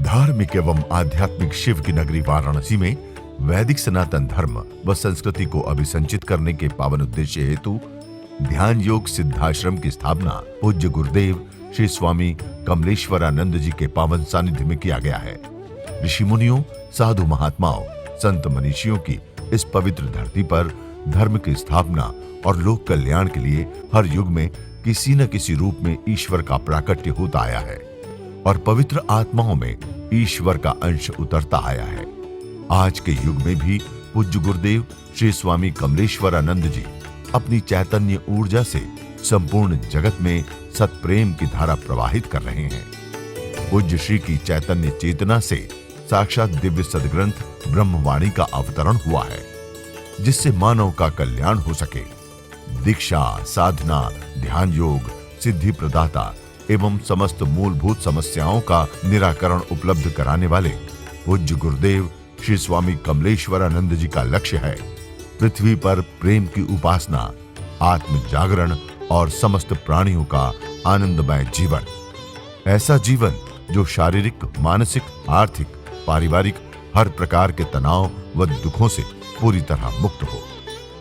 धार्मिक एवं आध्यात्मिक शिव की नगरी वाराणसी में वैदिक सनातन धर्म व संस्कृति को अभिसंचित करने के पावन उद्देश्य हेतु ध्यान योग सिद्धाश्रम की स्थापना पूज्य गुरुदेव श्री स्वामी कमलेश्वरानंद जी के पावन सानिध्य में किया गया है। ऋषि मुनियों, साधु महात्माओं, संत मनीषियों की इस पवित्र धरती पर धर्म की स्थापना और लोक कल्याण के लिए हर युग में किसी न किसी रूप में ईश्वर का प्राकट्य होता आया है और पवित्र आत्माओं में ईश्वर का अंश उतरता आया है। आज के युग में भी पूज्य गुरुदेव श्री स्वामी कमलेश्वरानंद जी अपनी चैतन्य ऊर्जा से संपूर्ण जगत में सत्प्रेम की धारा प्रवाहित कर रहे हैं। पूज्य श्री की चैतन्य चेतना से साक्षात दिव्य सदग्रंथ ब्रह्मवाणी का अवतरण हुआ है, जिससे मानव का कल्याण हो सके। दीक्षा, साधना, ध्यान योग, सिद्धि प्रदाता एवं समस्त मूलभूत समस्याओं का निराकरण उपलब्ध कराने वाले पूज्य गुरुदेव श्री स्वामी कमलेश्वरानंद जी का लक्ष्य है पृथ्वी पर प्रेम की उपासना, आत्म जागरण और समस्त प्राणियों का आनंदमय जीवन। ऐसा जीवन जो शारीरिक, मानसिक, आर्थिक, पारिवारिक हर प्रकार के तनाव व दुखों से पूरी तरह मुक्त हो।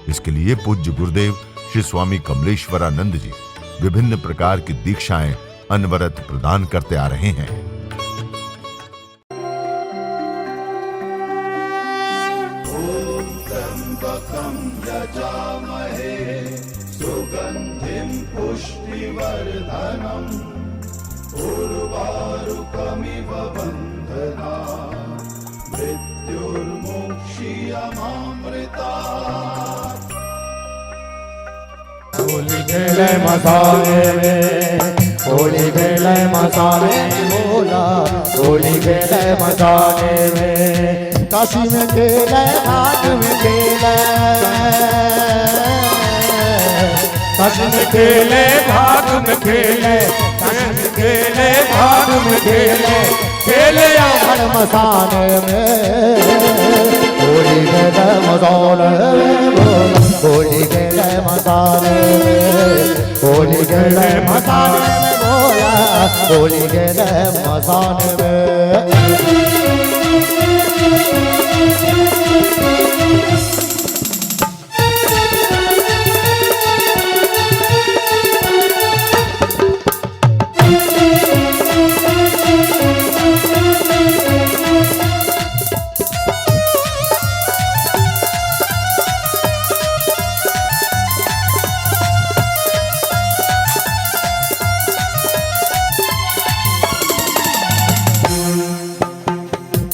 इसके लिए पूज्य गुरुदेव श्री स्वामी कमलेश्वरानंद जी विभिन्न प्रकार की दीक्षाएं अनवरत प्रदान करते आ रहे हैं। ओम त्र्यंबकं यजामहे सुगंधिं पुष्टिवर्धनम् उर्वारुकमिव बन्धनात् मृत्युर्मुक्षीयमामृतात्। होली खेले मसाले में, होली खेले मसाले में बोला, होली खेले मसाले में, काशी में खेले, घाट में खेले, काशी में खेले, घाट में खेले, काशी में खेले, घाट में खेले, खेले हर मसाले में, होली खेले मसाले में बोला, होली खेले मसाले में, होली खेले मसाले में बोला, होली खेले मसाले में।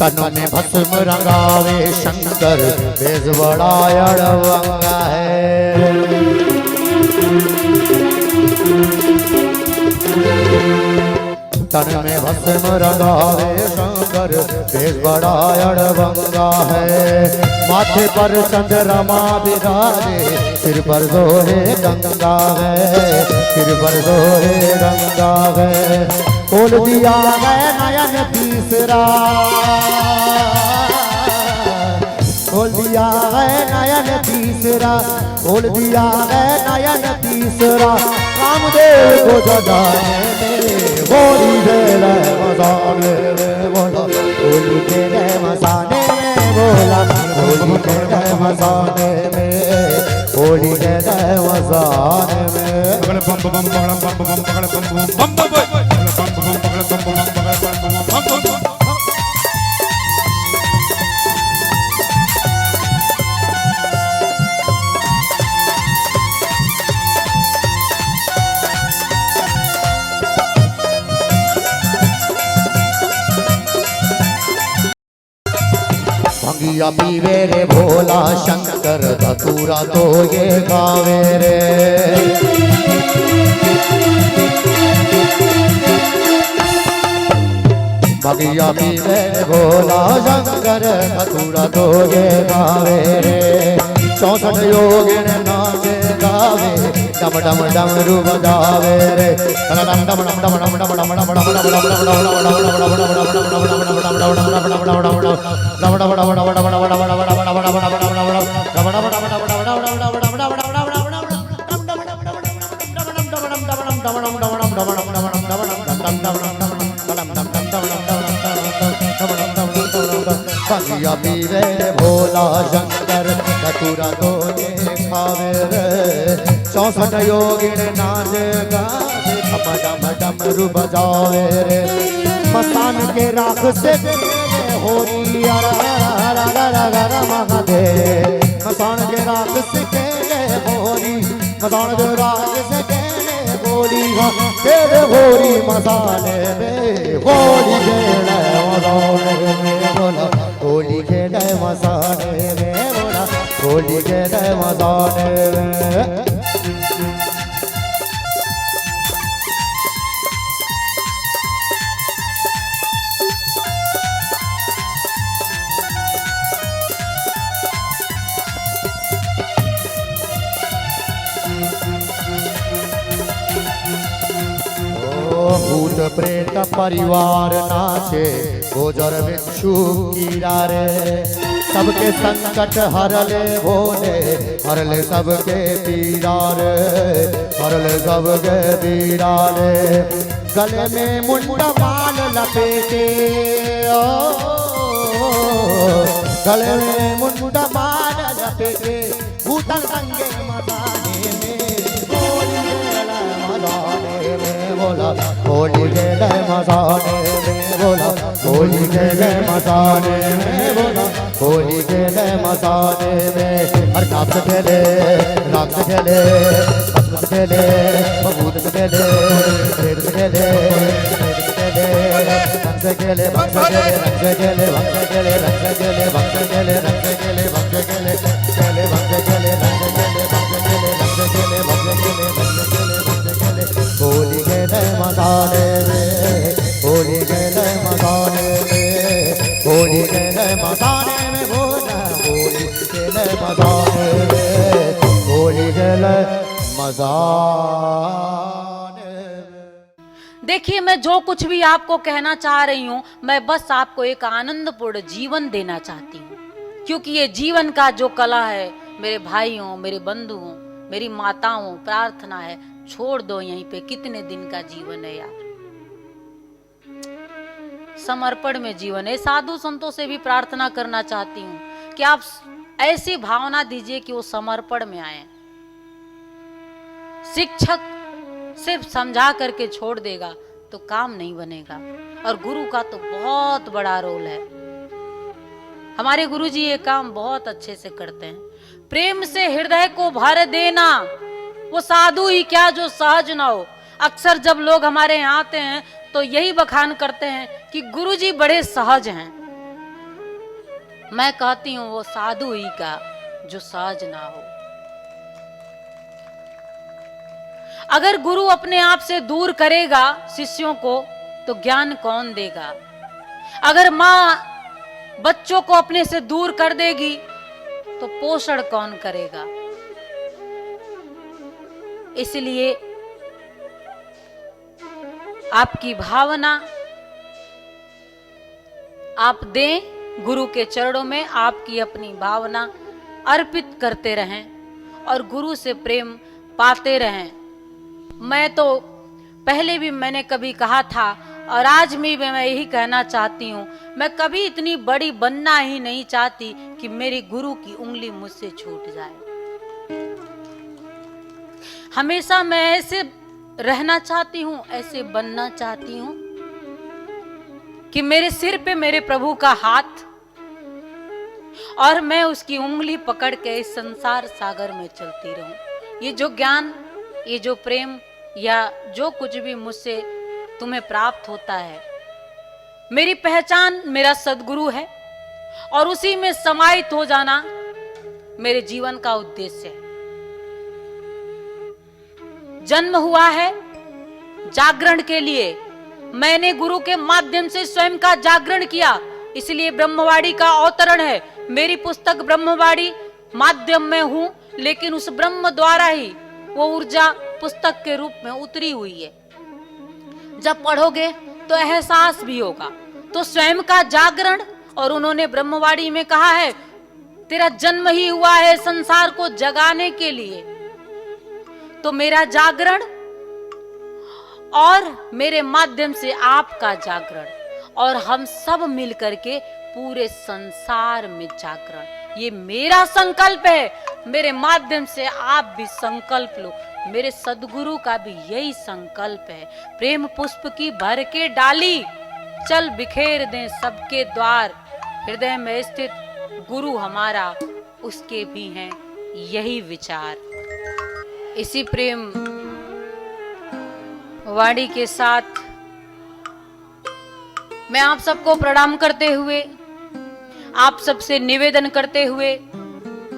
तन में भस्म रंगावे शंकर, बेज बड़ा अड़वंगा है। तन में भस्म रंगावे शंकर, बेज बड़ा अड़वंगा है। माथे पर चंद्रमा विराजे, सिर पर दोहे गंगा है, सिर पर दोहे गंगा है। खोल दिया है नयन तीसरा, खोल दिया है नयन तीसरा, खोल दिया है नयन तीसरा। कामदेव को जगाने में होली खेले मसाले में बोला, होली खेले मसाले में बोला, होली खेले मसाले में, होली खेले मसाले में। भंगिया पीवे रे भोला शंकर, धतूरा तो ये गावे रे। भंगिया पीवे रे भोला शंकर, धतूरा तो ये गावे रे। 64 योगिन नाचे गावे, डम डम डमरू बजावे रे। डम डम डम डम डम डम डम डम डम डम डम भंगिया पीवे भोला शंकर धतूरा तो खावे रे 64 योगिन नाच गावे खम डम डमरू बजावे रे मस्तान के राख से होरी महादेव मस्तान के राख से होरी मस्तान के राख से होली तेरे होरी मसाले में होली खेले मसाले में बोला होली खेले मसाले में बोला होली खेले मसाले में भूत प्रेत परिवार नाचे गोजर बिच्छू कीरा रे सबके संकट हर ले भोले हर ले सबके पीरा रे हर ले सबके पीरा रे गले में मुंड माल लपेटे गले में मुंड माल लपेटे भूतन संगे मदाने में बोला होली खेले मसाने में बोला होली खेले मसाने में बोला होली खेले मसाने में हर रात खेले रात खेले भस्म खेले भभूत खेले प्रेत खेले खेले रंग खेले भक्त खेले रंग खेले भक्त खेले रंग खेले भक्त खेले रंग खेले भक्त खेले खेले भक्त खेले रंग खेले भक्त खेले रंग खेले भक्त खेले रंग खेले भक्त खेले होली खेले मसाले में होली खेले मसाले में होली खेले मसाले में बोला होली खेले मसाले में होली खेले मसाले में। देखिए, मैं जो कुछ भी आपको कहना चाह रही हूँ, मैं बस आपको एक आनंदपूर्ण जीवन देना चाहती हूँ, क्योंकि ये जीवन का जो कला है, मेरे भाइयों, मेरे बंधुओं, मेरी माताओं, प्रार्थना है, छोड़ दो यहीं पे। कितने दिन का जीवन है यार, समर्पण में जीवन है। साधु संतों से भी प्रार्थना करना चाहती हूँ कि आप ऐसी भावना दीजिए कि वो समर्पण में आए। शिक्षक सिर्फ समझा करके छोड़ देगा तो काम नहीं बनेगा, और गुरु का तो बहुत बड़ा रोल है। हमारे गुरुजी ये काम बहुत अच्छे से करते हैं। प्रेम से हृदय को भर देना, वो साधु ही क्या जो सहज ना हो। अक्सर जब लोग हमारे यहाँ आते हैं तो यही बखान करते हैं कि गुरुजी बड़े सहज हैं। मैं कहती हूँ वो साधु ही का जो सहज ना हो। अगर गुरु अपने आप से दूर करेगा शिष्यों को तो ज्ञान कौन देगा? अगर माँ बच्चों को अपने से दूर कर देगी तो पोषण कौन करेगा? इसलिए आपकी भावना आप दें गुरु के चरणों में, आपकी अपनी भावना अर्पित करते रहें और गुरु से प्रेम पाते रहें। मैं तो पहले भी मैंने कभी कहा था और आज भी मैं यही कहना चाहती हूँ, मैं कभी इतनी बड़ी बनना ही नहीं चाहती कि मेरी गुरु की उंगली मुझसे छूट जाए। हमेशा मैं ऐसे रहना चाहती हूँ, ऐसे बनना चाहती हूँ कि मेरे सिर पे मेरे प्रभु का हाथ और मैं उसकी उंगली पकड़ के इस संसार सागर में चलती रहूं। ये जो ज्ञान, ये जो प्रेम या जो कुछ भी मुझसे तुम्हें प्राप्त होता है, मेरी पहचान मेरा सद्गुरु है और उसी में समाहित हो जाना मेरे जीवन का उद्देश्य है। जन्म हुआ है जागरण के लिए, मैंने गुरु के माध्यम से स्वयं का जागरण किया, इसलिए ब्रह्मवाणी का अवतरण है। मेरी पुस्तक ब्रह्मवाणी माध्यम में हूं, लेकिन उस ब्रह्म द्वारा ही वो ऊर्जा पुस्तक के रूप में उतरी हुई है। जब पढ़ोगे तो एहसास भी होगा। तो स्वयं का जागरण, और उन्होंने ब्रह्मवाणी में कहा है तेरा जन्म ही हुआ है संसार को जगाने के लिए। तो मेरा जागरण और मेरे माध्यम से आपका जागरण, और हम सब मिल करके पूरे संसार में जागरण। ये मेरा संकल्प है, मेरे माध्यम से आप भी संकल्प लो। मेरे सदगुरु का भी यही संकल्प है। प्रेम पुष्प की भर के डाली, चल बिखेर दें सबके द्वार। हृदय में स्थित गुरु हमारा, उसके भी हैं यही विचार। इसी प्रेम वाणी के साथ मैं आप सबको प्रणाम करते हुए, आप सबसे निवेदन करते हुए,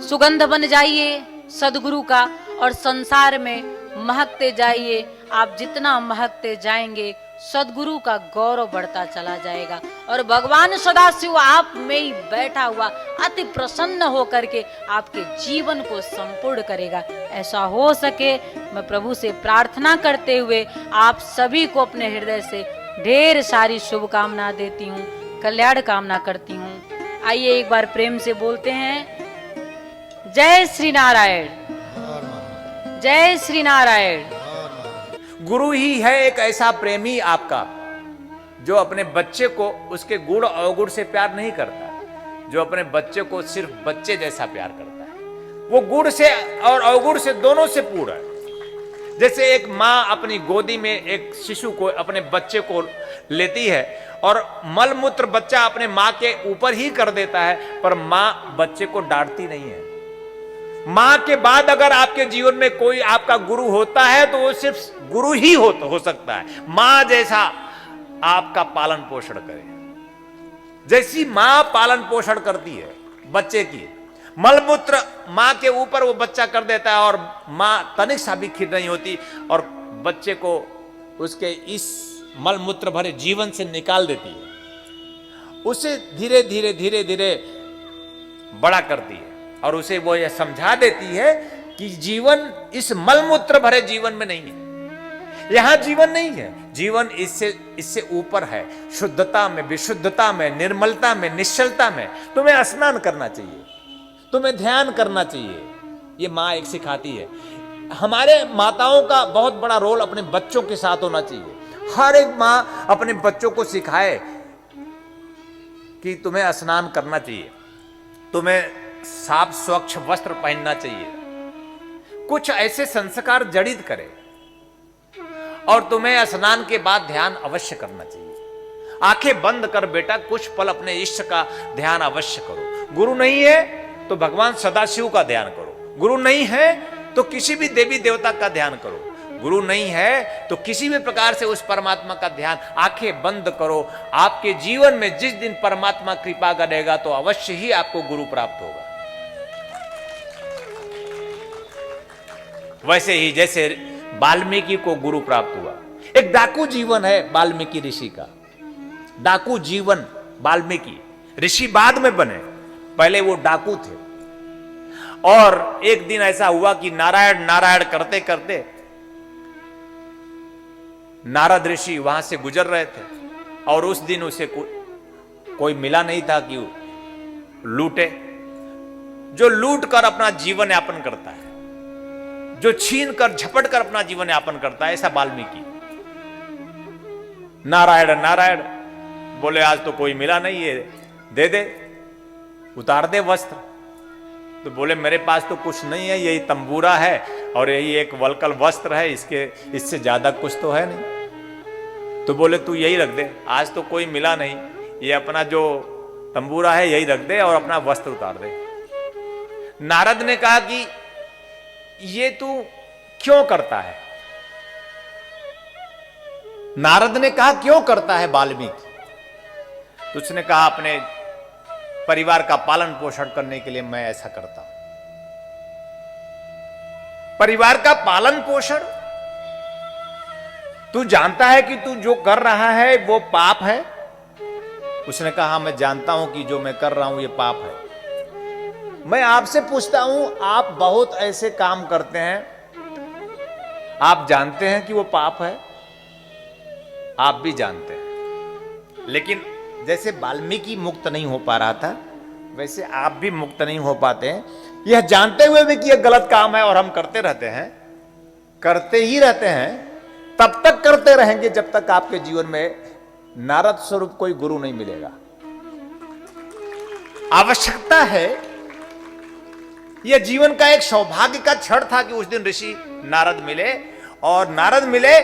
सुगंध बन जाइए सदगुरु का और संसार में महकते जाइए। आप जितना महकते जाएंगे सदगुरु का गौरव बढ़ता चला जाएगा और भगवान सदाशिव आप में ही बैठा हुआ अति प्रसन्न होकर के आपके जीवन को संपूर्ण करेगा। ऐसा हो सके मैं प्रभु से प्रार्थना करते हुए आप सभी को अपने हृदय से ढेर सारी शुभकामना देती हूँ, कल्याण कामना करती हूँ। आइए एक बार प्रेम से बोलते हैं, जय श्री नारायण, जय श्री नारायण। गुरु ही है एक ऐसा प्रेमी आपका जो अपने बच्चे को उसके गुण अवगुण से प्यार नहीं करता, जो अपने बच्चे को सिर्फ बच्चे जैसा प्यार करता है। वो गुण से और अवगुण से दोनों से पूरा है। जैसे एक माँ अपनी गोदी में एक शिशु को, अपने बच्चे को लेती है और मल मूत्र बच्चा अपने माँ के ऊपर ही कर देता है, पर माँ बच्चे को डांटती नहीं है। माँ के बाद अगर आपके जीवन में कोई आपका गुरु होता है तो वो सिर्फ गुरु ही हो सकता है। माँ जैसा आपका पालन पोषण करे, जैसी माँ पालन पोषण करती है बच्चे की, मलमूत्र माँ के ऊपर वो बच्चा कर देता है और माँ तनिक सा भी खिर नहीं होती और बच्चे को उसके इस मलमूत्र भरे जीवन से निकाल देती है। उसे धीरे धीरे धीरे धीरे बड़ा करती है और उसे वो यह समझा देती है कि जीवन इस मलमूत्र भरे जीवन में नहीं है, यहां जीवन नहीं है। जीवन इससे ऊपर है, शुद्धता में, विशुद्धता में, निर्मलता में, निश्चलता में। तुम्हें स्नान करना चाहिए, तुम्हें ध्यान करना चाहिए, ये माँ एक सिखाती है। हमारे माताओं का बहुत बड़ा रोल अपने बच्चों के साथ होना चाहिए। हर एक माँ अपने बच्चों को सिखाए कि तुम्हें स्नान करना चाहिए, तुम्हें साफ स्वच्छ वस्त्र पहनना चाहिए, कुछ ऐसे संस्कार जड़ित करे और तुम्हें स्नान के बाद ध्यान अवश्य करना चाहिए। आंखें बंद कर बेटा कुछ पल अपने इष्ट का ध्यान अवश्य करो। गुरु नहीं है तो भगवान सदाशिव का ध्यान करो, गुरु नहीं है तो किसी भी देवी देवता का ध्यान करो, गुरु नहीं है तो किसी भी प्रकार से उस परमात्मा का ध्यान, आंखें बंद करो। आपके जीवन में जिस दिन परमात्मा कृपा करेगा तो अवश्य ही आपको गुरु प्राप्त होगा। वैसे ही जैसे वाल्मीकि को गुरु प्राप्त हुआ। एक डाकू जीवन है वाल्मीकि ऋषि का, डाकू जीवन वाल्मीकि ऋषि बाद में बने, पहले वो डाकू थे। और एक दिन ऐसा हुआ कि नारायण नारायण करते करते नारद ऋषि वहां से गुजर रहे थे और उस दिन उसे कोई मिला नहीं था कि लूटे। जो लूट कर अपना जीवन यापन करता है, जो छीन कर झपट कर अपना जीवन यापन करता है, ऐसा वाल्मीकि। नारायण नारायण बोले आज तो कोई मिला नहीं है, दे दे, उतार दे वस्त्र। तो बोले मेरे पास तो कुछ नहीं है, यही तंबूरा है और यही एक वलकल वस्त्र है, इससे ज्यादा कुछ तो है नहीं। तो बोले तू यही रख दे, आज तो कोई मिला नहीं, ये अपना जो तंबूरा है यही रख दे और अपना वस्त्र उतार दे। नारद ने कहा कि ये तू क्यों करता है? नारद ने कहा क्यों करता है वाल्मीकि? तो उसने कहा अपने परिवार का पालन पोषण करने के लिए मैं ऐसा करता हूं। परिवार का पालन पोषण? तू जानता है कि तू जो कर रहा है वो पाप है? उसने कहा मैं जानता हूं कि जो मैं कर रहा हूं ये पाप है। मैं आपसे पूछता हूं, आप बहुत ऐसे काम करते हैं, आप जानते हैं कि वो पाप है, आप भी जानते हैं, लेकिन जैसे वाल्मीकि मुक्त नहीं हो पा रहा था वैसे आप भी मुक्त नहीं हो पाते हैं। यह जानते हुए भी कि यह गलत काम है और हम करते रहते हैं, करते ही रहते हैं, तब तक करते रहेंगे जब तक आपके जीवन में नारद स्वरूप कोई गुरु नहीं मिलेगा। आवश्यकता है, यह जीवन का एक सौभाग्य का क्षण था कि उस दिन ऋषि नारद मिले, और नारद मिले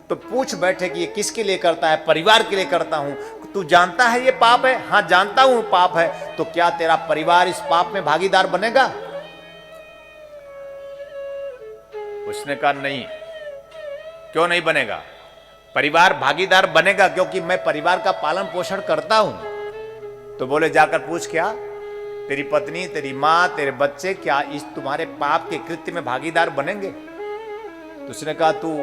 तो पूछ बैठे कि ये किसके लिए करता है? परिवार के लिए करता हूं। तू जानता है ये पाप है? हां जानता हूं पाप है। तो क्या तेरा परिवार इस पाप में भागीदार बनेगा? उसने कहा नहीं। क्यों नहीं बनेगा? परिवार भागीदार बनेगा क्योंकि मैं परिवार का पालन पोषण करता हूं। तो बोले जाकर पूछ, क्या तेरी पत्नी, तेरी मां, तेरे बच्चे क्या इस तुम्हारे पाप के कृत्य में भागीदार बनेंगे? तो उसने कहा तू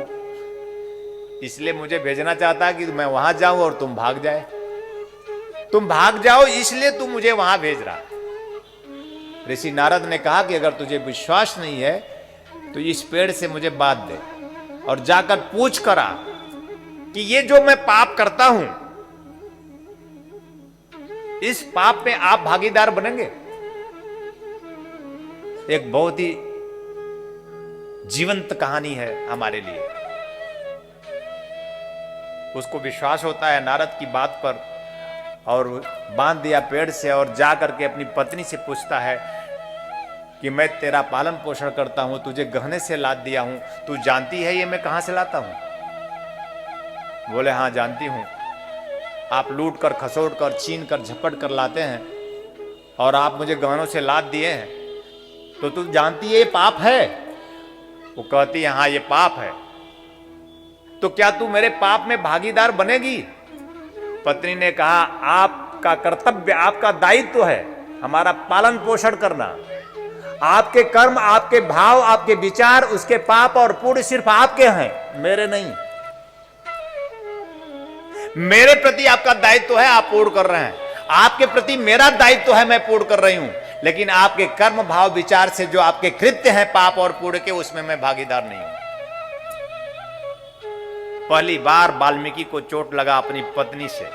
इसलिए मुझे भेजना चाहता है कि मैं वहां जाऊं और तुम भाग जाए। तुम भाग जाओ इसलिए तू मुझे वहां भेज रहा। ऋषि नारद ने कहा कि अगर तुझे विश्वास नहीं है तो इस पेड़ से मुझे बांध दे और जाकर पूछ करा कि ये जो मैं पाप करता हूं, इस पाप में आप भागीदार बनेंगे। एक बहुत ही जीवंत कहानी है हमारे लिए। उसको विश्वास होता है नारद की बात पर और बांध दिया पेड़ से, और जा करके अपनी पत्नी से पूछता है कि मैं तेरा पालन पोषण करता हूं, तुझे गहने से लाद दिया हूं, तू जानती है ये मैं कहां से लाता हूं? बोले हाँ जानती हूं। आप लूट कर, खसोट कर, छीन कर, झपट कर लाते हैं और आप मुझे गहनों से लाद दिए हैं, तो तू जानती है ये पाप है? वो कहती है हाँ ये पाप है। तो क्या तू मेरे पाप में भागीदार बनेगी? पत्नी ने कहा आपका कर्तव्य, आपका दायित्व है हमारा पालन पोषण करना। आपके कर्म, आपके भाव, आपके विचार, उसके पाप और पुण्य सिर्फ आपके हैं, मेरे नहीं। मेरे प्रति आपका दायित्व है, आप पूर्ण कर रहे हैं। आपके प्रति मेरा दायित्व है, मैं पूर्ण कर रही हूं। लेकिन आपके कर्म, भाव, विचार से जो आपके कृत्य हैं पाप और पुण्य के, उसमें मैं भागीदार नहीं हूं। पहली बार वाल्मीकि को चोट लगा अपनी पत्नी से।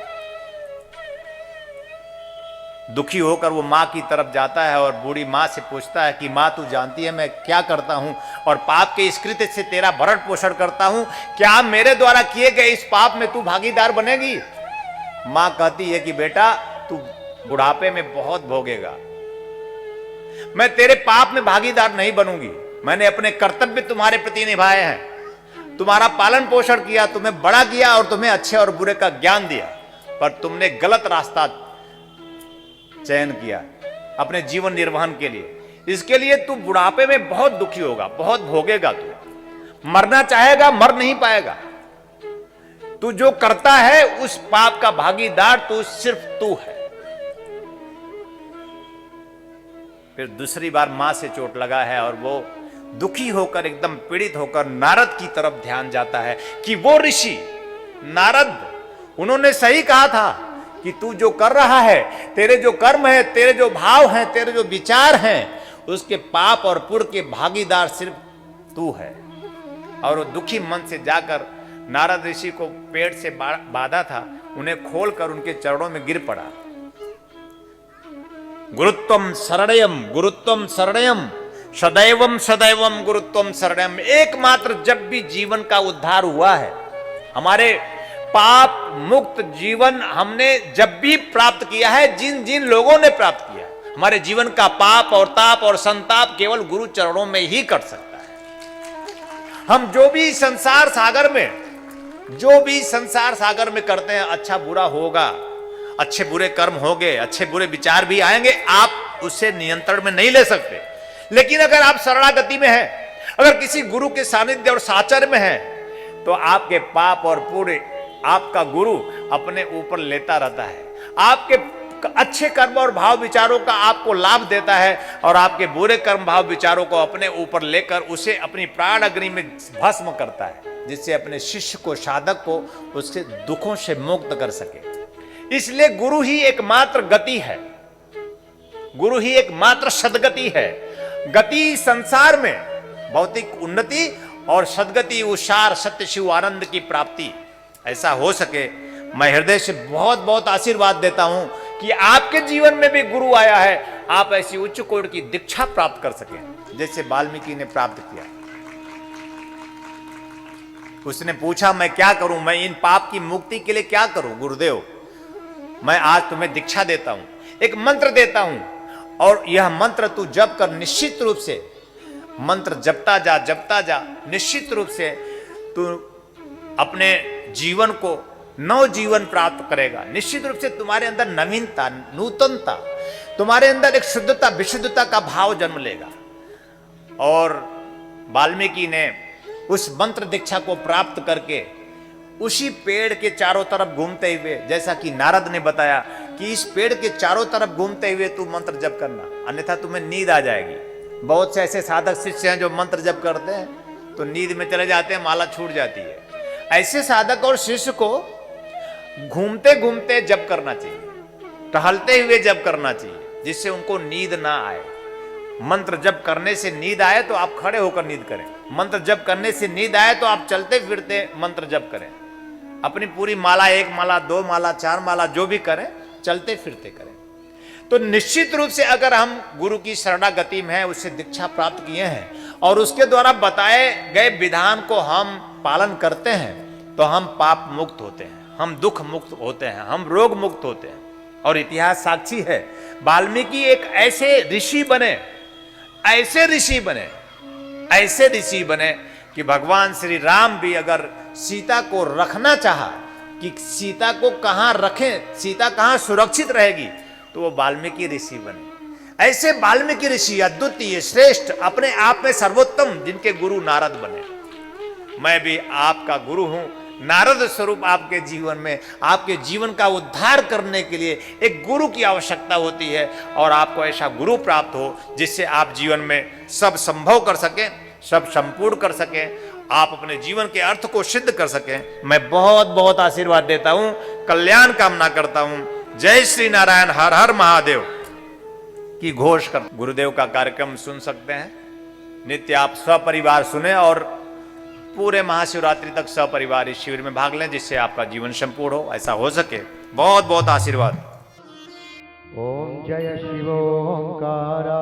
दुखी होकर वो मां की तरफ जाता है और बूढ़ी मां से पूछता है कि मां तू जानती है मैं क्या करता हूं और पाप के इस कृत्य से तेरा भरण पोषण करता हूं, क्या मेरे द्वारा किए गए इस पाप में तू भागीदार बनेगी? मां कहती है कि बेटा तू बुढ़ापे में बहुत भोगेगा, मैं तेरे पाप में भागीदार नहीं बनूंगी। मैंने अपने कर्तव्य तुम्हारे प्रति निभाए हैं, तुम्हारा पालन पोषण किया, तुम्हें बड़ा किया और तुम्हें अच्छे और बुरे का ज्ञान दिया, पर तुमने गलत रास्ता चयन किया अपने जीवन निर्वहन के लिए। इसके लिए तू बुढ़ापे में बहुत दुखी होगा, बहुत भोगेगा, तू मरना चाहेगा, मर नहीं पाएगा। तू जो करता है उस पाप का भागीदार तू सिर्फ तू है। फिर दूसरी बार मां से चोट लगा है और वो दुखी होकर, एकदम पीड़ित होकर नारद की तरफ ध्यान जाता है कि वो ऋषि नारद, उन्होंने सही कहा था कि तू जो कर रहा है, तेरे जो कर्म है, तेरे जो भाव हैं, तेरे जो विचार हैं, उसके पाप और पुण्य के भागीदार सिर्फ तू है। और वो दुखी मन से जाकर नारद ऋषि को पेड़ से बांधा था, उन्हें खोलकर उनके चरणों में गिर पड़ा। गुरुत्वम शरणयम, गुरुत्वम शरणयम, सदैवम सदैवम गुरुत्वम शरणयम। एकमात्र जब भी जीवन का उद्धार हुआ है, हमारे पाप मुक्त जीवन हमने जब भी प्राप्त किया है, जिन जिन लोगों ने प्राप्त किया, हमारे जीवन का पाप और ताप और संताप केवल गुरु चरणों में ही कट सकता है। हम जो भी संसार सागर में करते हैं, अच्छा बुरा होगा, अच्छे बुरे कर्म होंगे, अच्छे बुरे विचार भी आएंगे, आप उससे नियंत्रण में नहीं ले सकते। लेकिन अगर आप शरणागति में हैं, अगर किसी गुरु के सानिध्य और साचर्य में हैं, तो आपके पाप और पुण्य आपका गुरु अपने ऊपर लेता रहता है। आपके अच्छे कर्म और भाव विचारों का आपको लाभ देता है और आपके बुरे कर्म भाव विचारों को अपने ऊपर लेकर उसे अपनी प्राण अग्नि में भस्म करता है, जिससे अपने शिष्य को, साधक को उसके दुखों से मुक्त कर सके। इसलिए गुरु ही एकमात्र गति है, गुरु ही एकमात्र सद्गति है। गति संसार में भौतिक उन्नति और सद्गति, उषार, सत्य, शिव, आनंद की प्राप्ति ऐसा हो सके। मैं हृदय से बहुत बहुत आशीर्वाद देता हूं कि आपके जीवन में भी गुरु आया है, आप ऐसी उच्च कोटि की दीक्षा प्राप्त कर सकें जैसे वाल्मीकि ने प्राप्त किया। उसने पूछा मैं क्या करूं, मैं इन पाप की मुक्ति के लिए क्या करूं गुरुदेव। मैं आज तुम्हें दीक्षा देता हूं, एक मंत्र देता हूं, और यह मंत्र तू जप कर, निश्चित रूप से मंत्र जपता जा, निश्चित रूप से तू अपने जीवन को नव जीवन प्राप्त करेगा। निश्चित रूप से तुम्हारे अंदर नवीनता, नूतनता, तुम्हारे अंदर एक शुद्धता, विशुद्धता का भाव जन्म लेगा। और वाल्मीकि ने उस मंत्र दीक्षा को प्राप्त करके उसी पेड़ के चारों तरफ घूमते हुए, जैसा कि नारद ने बताया कि इस पेड़ के चारों तरफ घूमते हुए तू मंत्र जप करना, अन्यथा तुम्हें नींद आ जाएगी। बहुत से ऐसे साधक शिष्य हैं जो मंत्र जप करते हैं तो नींद में चले जाते हैं, माला छूट जाती है। ऐसे साधक और शिष्य को घूमते घूमते जप करना चाहिए, टहलते हुए जप करना चाहिए, जिससे उनको नींद ना आए। मंत्र जप करने से नींद आए तो आप खड़े होकर नींद करें, मंत्र जप करने से नींद आए तो आप चलते फिरते मंत्र जप करें। अपनी पूरी माला, 1 माला, 2 माला, 4 माला जो भी करें, चलते फिरते करें। तो निश्चित रूप से अगर हम गुरु की शरणागति में हैं, उससे दीक्षा प्राप्त किए हैं और उसके द्वारा बताए गए विधान को हम पालन करते हैं, तो हम पाप मुक्त होते हैं, हम दुख मुक्त होते हैं, हम रोग मुक्त होते हैं। और इतिहास साक्षी है, वाल्मीकि एक ऐसे ऋषि बने, ऐसे ऋषि बने कि भगवान श्री राम भी अगर सीता को रखना चाहा कि सीता को कहां रखें, सीता कहां सुरक्षित रहेगी, तो वो वाल्मीकि ऋषि बने। ऐसे वाल्मीकि ऋषि अद्वितीय, श्रेष्ठ, अपने आप में सर्वोत्तम, जिनके गुरु नारद बने। मैं भी आपका गुरु हूं, नारद स्वरूप आपके जीवन में, आपके जीवन का उद्धार करने के लिए एक गुरु की आवश्यकता होती है, और आपको ऐसा गुरु प्राप्त हो जिससे आप जीवन में सब संभव कर सकें, सब संपूर्ण कर सकें, आप अपने जीवन के अर्थ को सिद्ध कर सकें। मैं बहुत बहुत आशीर्वाद देता हूं, कल्याण कामना करता हूं। जय श्री नारायण, हर हर महादेव की घोष कर गुरुदेव का कार्यक्रम सुन सकते हैं। नित्य आप सपरिवार सुने और पूरे महाशिवरात्रि तक सपरिवार इस शिविर में भाग लें, जिससे आपका जीवन संपूर्ण हो, ऐसा हो सके। बहुत बहुत आशीर्वाद। ओम जय शिव ओंकारा,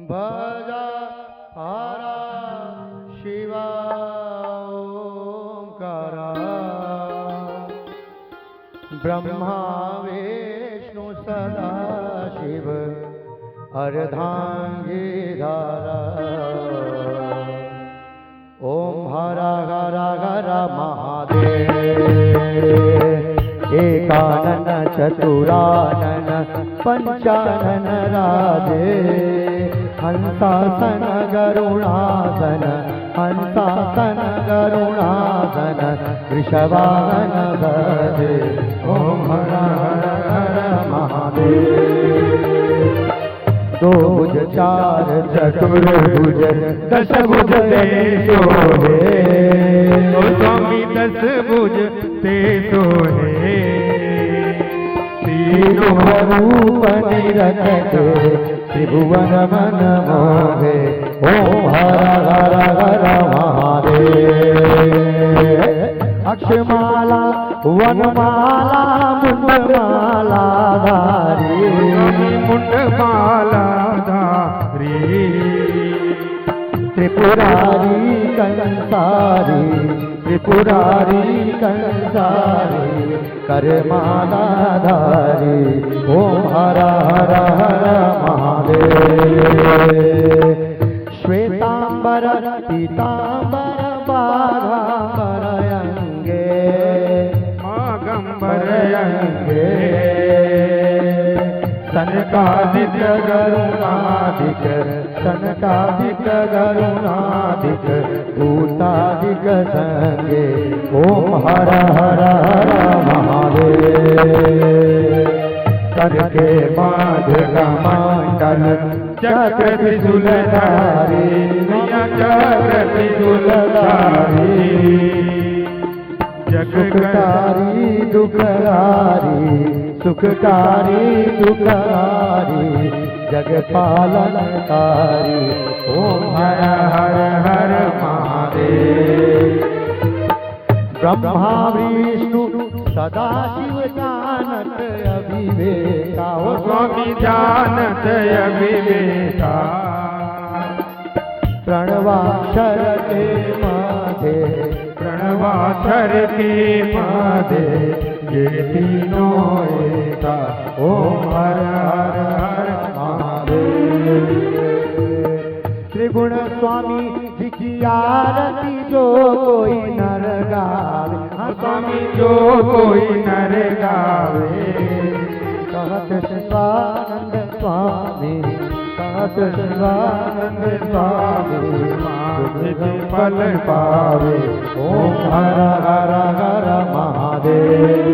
भजा हरा शिवा ओंकारा, ब्रह्मा विष्णु सदा शिव अर्धांगिधारा। ओम हरा हरा हरा महादेव, एकानन चतुरानन पंचानन राधे, हंसासन गरुणासन, हंसासन गरुणासन, वृषभावन गदे। ओम हर हर हर महादेव। 2 भुज 4 चतुर्भुज 10 भुज ते सोहे, ओ स्वामी 10 भुज ते सोहे, तीनों रूप निरखते त्रिभुवन मन मोहे। ओम हर हर हर महादेव। अक्षमाला वनमाला मुंडमाला धारी, मुंडमाला धारी, त्रिपुरारी कंसारी, त्रिपुरारी कंसारी, करमाला धारी। ओम हर हर हर महादेव। श्वेतांबर पीतांबर बाघांबर अंगे, मागंबर अंगे, सनकादिक गरुणादिक, सनकादिक गरुणादिक, भूतादिक संगे। ओम हर हर हर महादेव। करके माध कमंडल चक्र त्रिशूलधारी, चक्र त्रिशूलधारी, जगकारी दुखहारी, सुखकारी दुखहारी, जगपालनकारी। ओम हर हर हर महादेव। ब्रह्मा विष्णु सदा शिव जानत अविवेका हो स्वामी जानत अविवेका प्रणवाक्षर के माधे प्रणवाक्षर के माधे ये तीनों एका ओम हर हर हर महादेव। त्रिगुण स्वामी जी की आरती जो कोई नर गावे, स्वामी जो कोई नर गावे कहत शिवानंद स्वामी, कहत शिवानंद स्वामी निधि फल पावे ओम हर हर हर महादेव।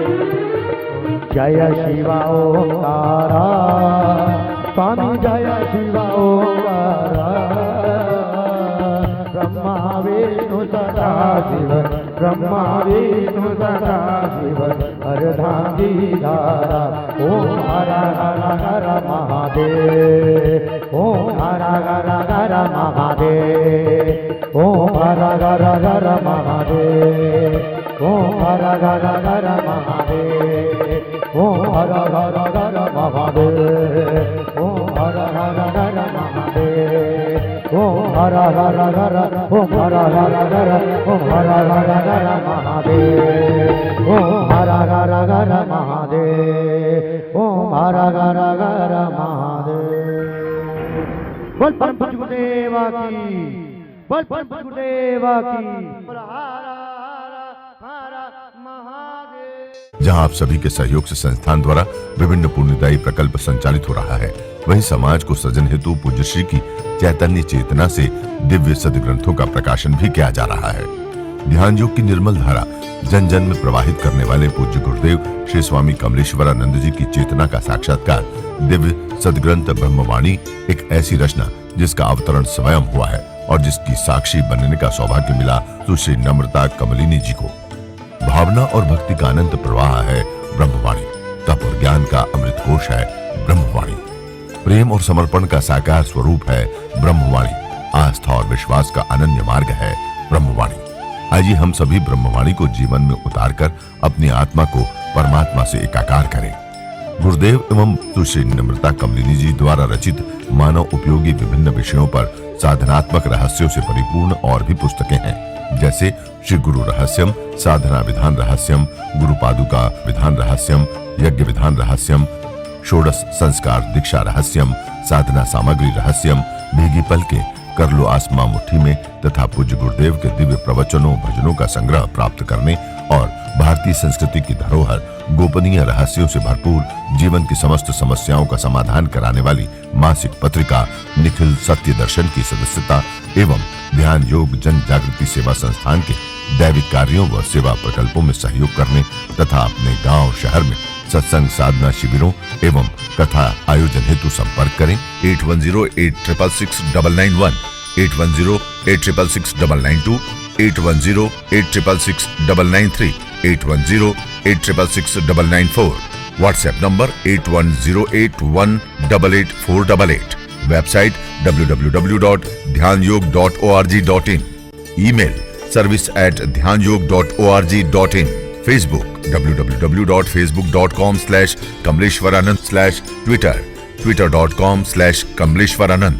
जय शिवा ओंकारा स्वामी जय शिवा ओंकारा ब्रह्मा विष्णु सदा शिव, ब्रह्मा विष्णु सदा शिव अर्धांगीधारा ओम हर हर हर महादेव ओम हर हर हर महादेव ओम हर हर हर महादेव ओम हर हर हर महादेव ओम हर हर हर महादेव ओम हर हर हर महादेव ओम हर हर हर ओम हर हर हर ओम हर हर हर महादेव ओम हर हर हर महादेव ओम हर हर हर महादेव। बोल परम पूज्य गुरुदेवा की, बोल परम पूज्य गुरुदेवा की। जहां आप सभी के सहयोग से संस्थान द्वारा विभिन्न पुण्यदायी प्रकल्प संचालित हो रहा है, वहीं समाज को सृजन हेतु पूज्य श्री की चैतन्य चेतना से दिव्य सदग्रंथों का प्रकाशन भी किया जा रहा है। ध्यान योग की निर्मल धारा जन जन में प्रवाहित करने वाले पूज्य गुरुदेव श्री स्वामी कमलेश्वरानंद जी की चेतना का साक्षात्कार दिव्य सदग्रंथ ब्रह्मवाणी एक ऐसी रचना जिसका अवतरण स्वयं हुआ है और जिसकी साक्षी बनने का सौभाग्य मिला सुश्री नम्रता कमलिनी जी को। भावना और भक्ति का अनंत प्रवाह है ब्रह्मवाणी, तप और ज्ञान का अमृत कोश है ब्रह्मवाणी, प्रेम और समर्पण का साकार स्वरूप है ब्रह्मवाणी, आस्था और विश्वास का अनन्य मार्ग है ब्रह्मवाणी। आइए हम सभी ब्रह्मवाणी को जीवन में उतारकर अपनी आत्मा को परमात्मा से एकाकार करें। गुरुदेव एवं सुश्री नम्रता कमलिनी जी द्वारा रचित मानव उपयोगी विभिन्न विषयों पर साधनात्मक रहस्यों से परिपूर्ण और भी पुस्तकें हैं, जैसे श्री गुरु रहस्यम, साधना विधान रहस्यम, गुरु पादुका विधान रहस्यम, यज्ञ विधान रहस्यम, षोडश संस्कार दीक्षा रहस्यम, साधना सामग्री रहस्यम, भीगी पलके, कर लो आसमां मुट्ठी में तथा पूज्य गुरुदेव के दिव्य प्रवचनों भजनों का संग्रह प्राप्त करने और भारतीय संस्कृति की धरोहर गोपनीय रहस्यों से भरपूर जीवन की समस्त समस्याओं का समाधान कराने वाली मासिक पत्रिका निखिल सत्य दर्शन की सदस्यता एवं ध्यान योग जन जागृति सेवा संस्थान के दैविक कार्यों व सेवा प्रकल्पों में सहयोग करने तथा अपने गांव शहर में सत्संग साधना शिविरों एवं कथा आयोजन हेतु संपर्क करें 8108666991, 8108666992, 8108666993, 8108666994, व्हाट्सएप नंबर 8108188488, वेबसाइट www.dhyanयोग.org.in, ईमेल service@dhyanयोग.org.in, Facebook www.facebook.com/kamleshwaranand, Twitter twitter.com/kamleshwaranand,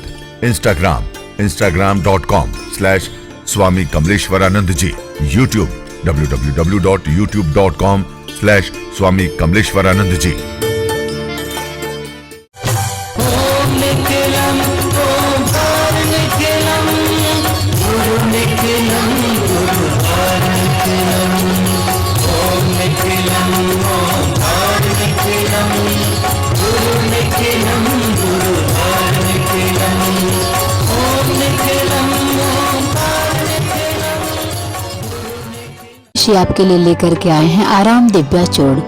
Instagram instagram.com/swami kamleshwaranand ji, YouTube www.youtube.com/swami kamleshwaranand ji। आपके लिए लेकर के आए हैं आराम दिव्या चूर्ण,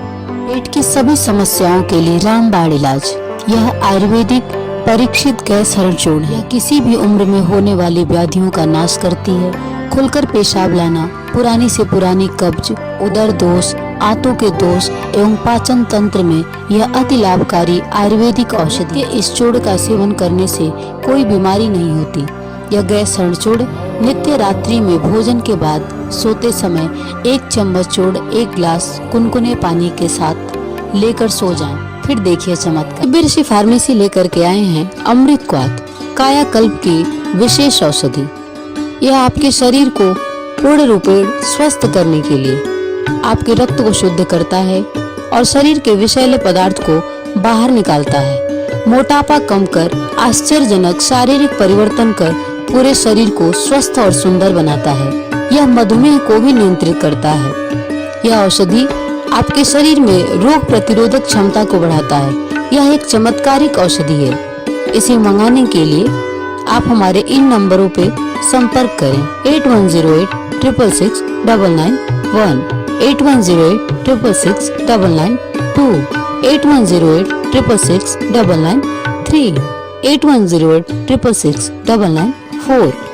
पेट की सभी समस्याओं के लिए रामबाण इलाज। यह आयुर्वेदिक परीक्षित गैस हरण चूर्ण है। किसी भी उम्र में होने वाली व्याधियों का नाश करती है। खुलकर पेशाब लाना, पुरानी से पुरानी कब्ज, उदर दोष, आंतों के दोष एवं पाचन तंत्र में यह अति लाभकारी आयुर्वेदिक औषधि है। इस चूर्ण का सेवन करने से कोई बीमारी नहीं होती। यह गैस हरण चूर्ण नित्य मध्य रात्रि में भोजन के बाद सोते समय 1 चम्मच चूर्ण 1 गिलास कुनकुने पानी के साथ लेकर सो जाएं। फिर देखिए चमत्कार। दिव्य ऋषि फार्मेसी लेकर के आए हैं अमृत क्वाथ, कायाकल्प की विशेष औषधि। यह आपके शरीर को पूर्ण रूपेण स्वस्थ करने के लिए आपके रक्त को शुद्ध करता है और शरीर के विषैले पदार्थ को बाहर निकालता है। मोटापा कम कर आश्चर्यजनक शारीरिक परिवर्तन कर पूरे शरीर को स्वस्थ और सुंदर बनाता है। यह मधुमेह को भी नियंत्रित करता है। यह औषधि आपके शरीर में रोग प्रतिरोधक क्षमता को बढ़ाता है। यह एक चमत्कारिक औषधि है। इसे मंगाने के लिए आप हमारे इन नंबरों पे संपर्क करें 8108666991, 8108666992, 8108666993, 8108666994।